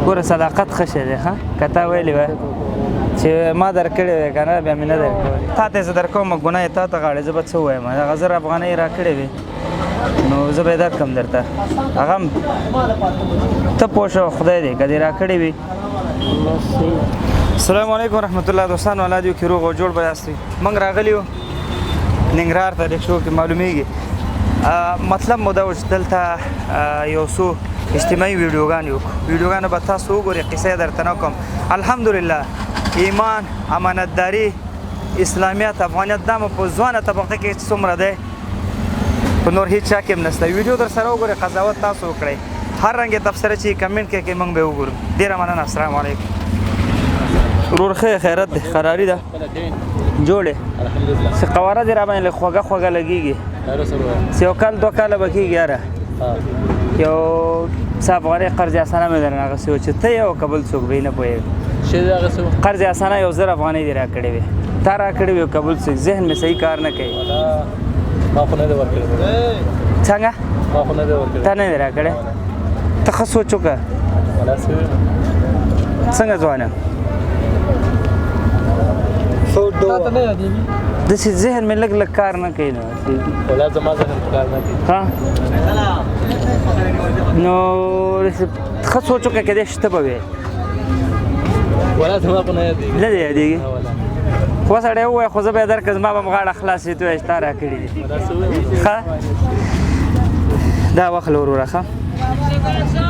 ګوره صداقت ښه شی دی ښه که تا ویلې وای چې ما درکړې وې که نه بیا مې نه درکولی تا ته یې زه درکوم ګناه یې تا ته غاړې زه به څه ووایم هغه 1000 افغانۍ راکړې وې نو زه به یې درکړم درته هغه هم ته پوه شوه خدای دی که دې راکړې وي السلام علیکم ورحمت الله دوستانو الله دې وکړي روغ او جوړ به یاستئ موږ راغلي یو ننګرهار ته ریکشو کې معلومیږي مطلب مو دا و چې دلته یو څو اجتماعي ویډیوګانې به تاسو وګورئ قصه یې درته نه کوم الحمدلله ایمان امانتداري اسلامیت افغانیت دا مو په ځوانه طبقه کې څومره دی په نور هیڅ چا کې هم نشته ویډیو در سره وګورئ قضاوت تاسو وکړئ هر رنګ تبصره چې کمنټ کې موږ به وګورو ډېره مننه السلام علیکم ورور ښه خیرت دی قراري ده جوړې چې قواره دې را باندې خوږه خوږه لګېږي چې یو کال 2 کاله به کېږي یاره یو څه افغانۍ قرض اسانه مې درنه اخیستې وه چې ته یې او که بل څوک به یې نه پوهېږم قرض اسانه 1000 افغانۍ دې راکړې وې تا راکړې وې او که بل څوک ذهن مې صحیح کار نه کوي څنګه تا نه دې راکړې ته ښه سوچ وکړه څنګه ځوانه داسې ذهن مې لږ کار نه کوي نو نو ښه سوچ وکړه کېدای شي ته به وې نه دې یادېږي خو سړی ووایه خو زه به یې درکړم زما به م غاړه خلاص وي ته وایې چې تا راکړي دي ښه دا واخله وروره ښه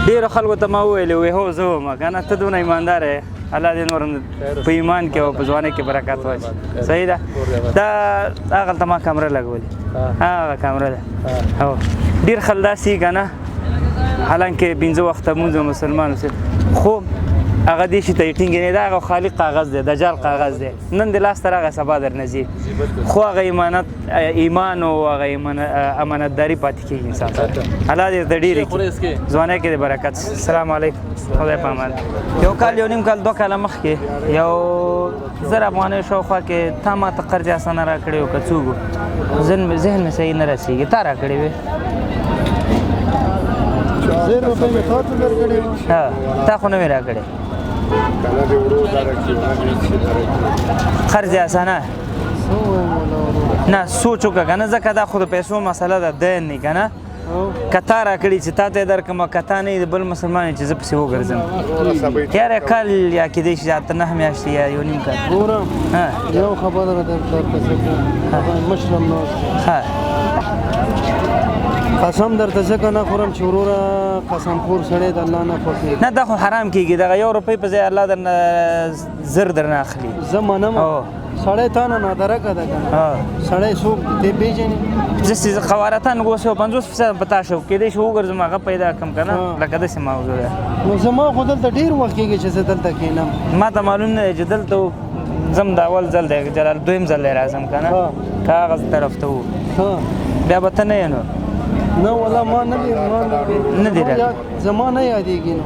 ډېرو خلکو ته ما وویلې وې هو زه وم که نه ته دونه ایمانداره یې الله دې نور په ایمان کې او په ځوانۍ کې برکت واچي صحیح ده دا هغلته ما کمره لګولې هغه کمره ده هو ډېر خلک داسې که نه حالانکې 5 وخته مونځ مسلمان اوسېد خو هغه دې شي ته یې ټینګې نه دا هغه خالي کاغذ دی دجال کاغذ دی نن دې لاس ته راغی سبا درنه ځي خو هغه ایمان او هغه امانتداري پاتې کېږي انسان سره الله دې ورته ډېرې کړي ځوانۍ کې دې برکت السلام علیکم خدای په امان یو کال یو نیم کال 2 کاله مخکې یو 1000 افغانۍ شاوخوا کې تا ما ته قرض اسانه راکړې وه که څوک و ذهن مې صحیح نه رسېږي تا راکړې وې تا خو نه وې راکړې قرض اسانه نه سوچ وکړه که نه ځکه دا خو د پیسو مسله ده دین نه که نه که تا راکړي چې تا ته یې درکړم که تا نه یې بل مسلمان یې چې زه پسې وګرځم یاره کال یا کېدای شي 8-9 میاشتې یا یو نیم کال یو خبره مشرم قسم درته ځکه نه خورم چې وروره قسم خور سړی د الله نه خوښېږي نه دا خو حرام کېږي دغه 1 روپۍ په ځای الله درنه زر درنه اخلي زه منم سړی تا نه نادرکه ده که سړی څوک دی ته پېژنې زه قوارتن 250% په تا شو کېدای شي وګرځم هغه پیدا کړم که نه لکه داسې موضوع ده نو زما خو دلته ډېر وخت کېږي چې زه دلته کښېنم ما ته معلوم نه دی چې دلته ځم د اول ځل دی جلال دویم ځل دی راځم که نه که هغه طرف ته و بیا به ته نه یې نو نه والله ما نه دی راغلی زما نه یادېږي نو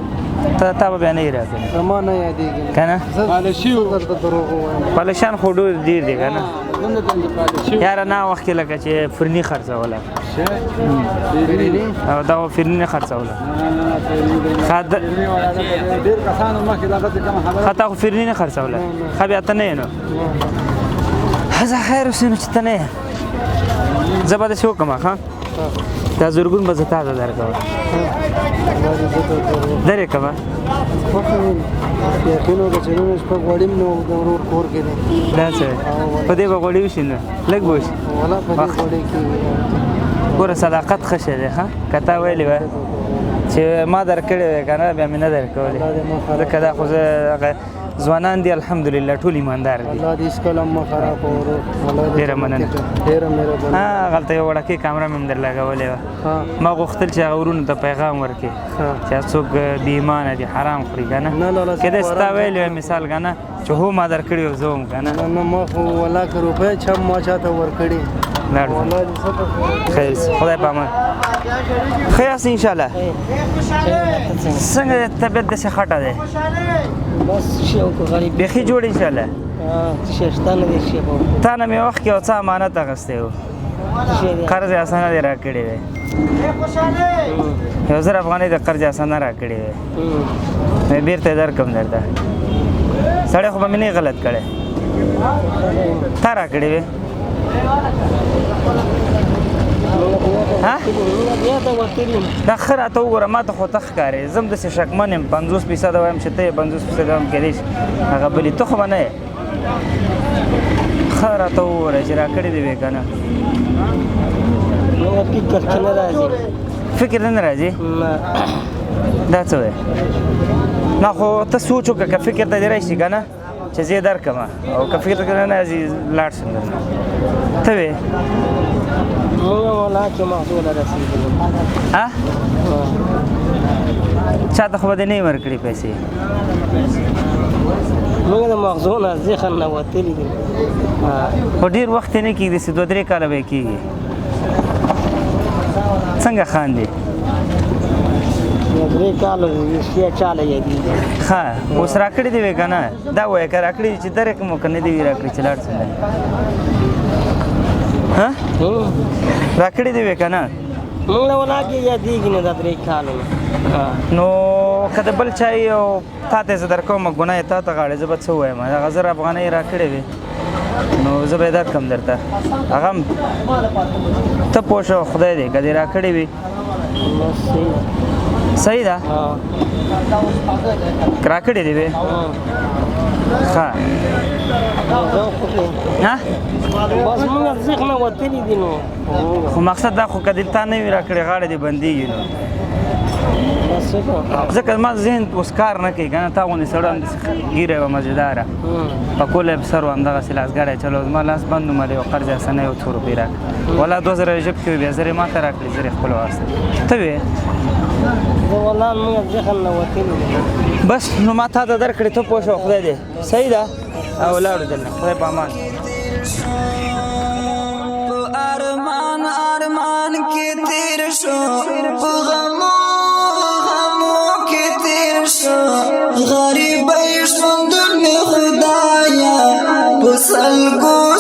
تا به بیا نه یې راکړي زما نه یادېږي که نه درته دروغ ووایم پالشان خو ډېر دی که نه یاره نه وخت کې لکه چې فرني خرڅوله او دا فرني نه خرڅوله ښه تا خو فرني نه خرڅوله ښه بیا ته نه یې نو زه خیر اوسې نو چې ته نه یې زه به داسې وکړم ښه دا زرګون به زه تا ته درکوم درې کومه یقین وکړه چې نن شپه غوړي نو د ورور کور کې دی دا څه په دې به غوړي وشي نو لږ به وشي والله په دې غوړي کې ګوره صداقت ښه شی دی ښه که تا ویلې وای چې ما درکړې وې که نه بیا مې نه درکولې ځکه دا خو زه هغه ځوانان دي الحمدلله ټول ایماندار دي الله دې هېڅکله مه خراب ورور ډېره مننه ډېره مهرباني هغلته یو وړکۍ کامره مې هم در لګولې وه ما غوښتل چې هغه ورونو ته پیغام ورکړي چې څوک بې ایمانه دي حرام خوري که نه کېدای شي تا ویلې وای مثال که نه چې هو ما درکړي وو زه هم که نه نه ما خو والله که روپۍ چم ما چاته ورکړي خیر خدای په امان ښه یاست انشاءالله څنګه طبیعت داسې خټه دی بس بیخي جوړ انشاءالله شیشتانه دې شي تا نه مې وخت کې یو څه امانت اخیستی و قرض اسانه دی راکړی دی 1000 افغانۍ د قرض اسانه راکړی دی مې بیرته درکم درته سړی خو به مې نه غلط کړی تا راکړی وې دا ښه راته وګوره ما ته خو ته ښکارې زه هم داسې شکمن یم 50% وایم چې ته یې 50% هم کېدی شي هغه بلې ته خو به نه یې ښه راته وګوره چې راکړې دې وې که نه فکر نه راځي دا څه وایي نه خو ته سوچ وکړه که فکر ته دې راشي که نه چې زه یې درکړم او که فکر ته نه راځي لاړ شم درنه ته وې چا ته خو به دې نه یې ورکړي پیسې موږ د مغزو نه ذهن نه وتلي دي خو ډېر وخت یې نه کېږي داسې 2-3 کاله به یې کېږي څنګه خاندې 3 کاله شیه چاله یادېږي ښه اوس راکړې دې وې که نه دا وایه که راکړې دي چې درکړم که نه دې وي راکړې چې لاړ شم راکړې دې وې که نه موږ له ولا کې یادېږي نه دا 3 کاله نو که د بل چا یې او تا ته یې زه درکوم ګناه یې تا ته غاړې زه به څه ووایم هغه 1000 افغانۍ یې راکړې وې نو زه به یې درکړم درته هغه هم ته پوه شه خدای دې که دې راکړې وي صحیح ده راکړې دې وې ښه بس موږ ذهن نه وتلي دي نو خو مقصد دا خو که دې تا نه وي راکړې غاړې دې بندېږي نو ځکه زما ذهن اوس کار نه کوي که نه تا غوندې سړی همداسې ګیره وه مزېداره پکولی یې په سر و همدغسې لاسګړی چلو زما لاس بند ومه یو قرض اسانه یو 2 روپۍ راکړه والله 2000 یې ژب کې وي بیا 1000 یې ما ته راکړې 1000 یې خپله واخیستل ته وې والله موږ ذهن نه وتلي دي بس نو ما تا ته درکړې ته پوه شوه خدای دې صحیح ده او لاړو دلته خدای په امان ارمان ارمان کې تیر شو په غمو غمو کې تیر شو غریب ژوند مې خدایا په سلګو